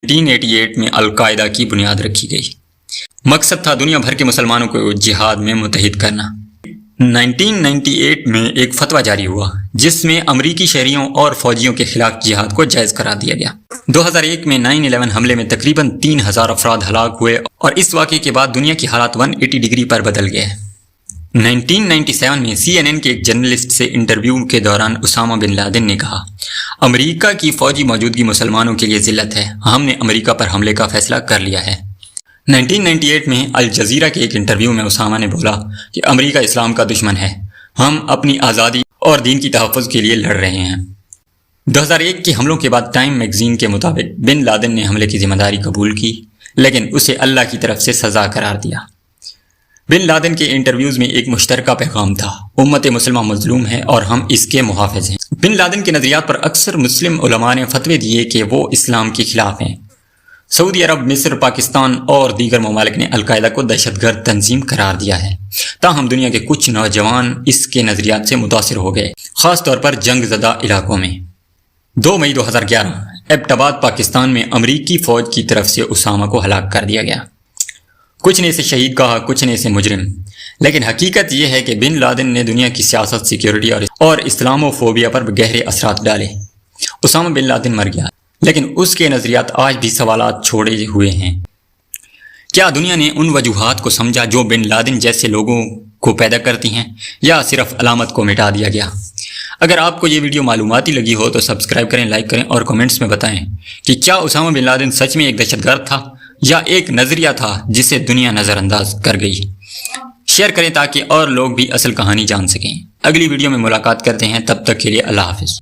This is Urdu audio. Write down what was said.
1988 میں القاعدہ کی بنیاد رکھی گئی۔ مقصد تھا دنیا بھر کے مسلمانوں کو جہاد میں متحد کرنا۔ 1998 میں ایک فتویٰ جاری ہوا جس میں امریکی شہریوں اور فوجیوں کے خلاف جہاد کو جائز قرار دیا گیا۔ 2001 میں 9/11 حملے میں تقریباً 3000 افراد ہلاک ہوئے اور اس واقعے کے بعد دنیا کی حالات 180 ڈگری پر بدل گئے۔ 1997 میں CNN کے ایک جرنلسٹ سے انٹرویو کے دوران اسامہ بن لادن نے کہا، امریکہ کی فوجی موجودگی مسلمانوں کے لیے ذلت ہے، ہم نے امریکہ پر حملے کا فیصلہ کر لیا ہے۔ 1998 میں الجزیرہ کے ایک انٹرویو میں اسامہ نے بولا کہ امریکہ اسلام کا دشمن ہے، ہم اپنی آزادی اور دین کی تحفظ کے لیے لڑ رہے ہیں۔ 2001 کے حملوں کے بعد ٹائم میگزین کے مطابق بن لادن نے حملے کی ذمہ داری قبول کی لیکن اسے اللہ کی طرف سے سزا قرار دیا۔ بن لادن کے انٹرویوز میں ایک مشترکہ پیغام تھا، امت مسلمہ مظلوم ہے اور ہم اس کے محافظ ہیں۔ بن لادن کے نظریات پر اکثر مسلم علماء نے فتوے دیے کہ وہ اسلام کے خلاف ہیں۔ سعودی عرب، مصر، پاکستان اور دیگر ممالک نے القاعدہ کو دہشت گرد تنظیم قرار دیا ہے۔ تاہم دنیا کے کچھ نوجوان اس کے نظریات سے متاثر ہو گئے، خاص طور پر جنگ زدہ علاقوں میں۔ 2 مئی 2011 ایبٹ آباد پاکستان میں امریکی فوج کی طرف سے اسامہ کو ہلاک کر دیا گیا۔ کچھ نے اسے شہید کہا، کچھ نے اسے مجرم، لیکن حقیقت یہ ہے کہ بن لادن نے دنیا کی سیاست، سیکیورٹی اور اسلامو فوبیا پر گہرے اثرات ڈالے۔ اسامہ بن لادن مر گیا لیکن اس کے نظریات آج بھی سوالات چھوڑے ہوئے ہیں۔ کیا دنیا نے ان وجوہات کو سمجھا جو بن لادن جیسے لوگوں کو پیدا کرتی ہیں، یا صرف علامت کو مٹا دیا گیا؟ اگر آپ کو یہ ویڈیو معلوماتی لگی ہو تو سبسکرائب کریں، لائک کریں اور کمنٹس میں بتائیں کہ کیا اسامہ بن لادن سچ میں ایک دہشت گرد تھا یا ایک نظریہ تھا جسے دنیا نظر انداز کر گئی۔ شیئر کریں تاکہ اور لوگ بھی اصل کہانی جان سکیں۔ اگلی ویڈیو میں ملاقات کرتے ہیں، تب تک کے لیے اللہ حافظ۔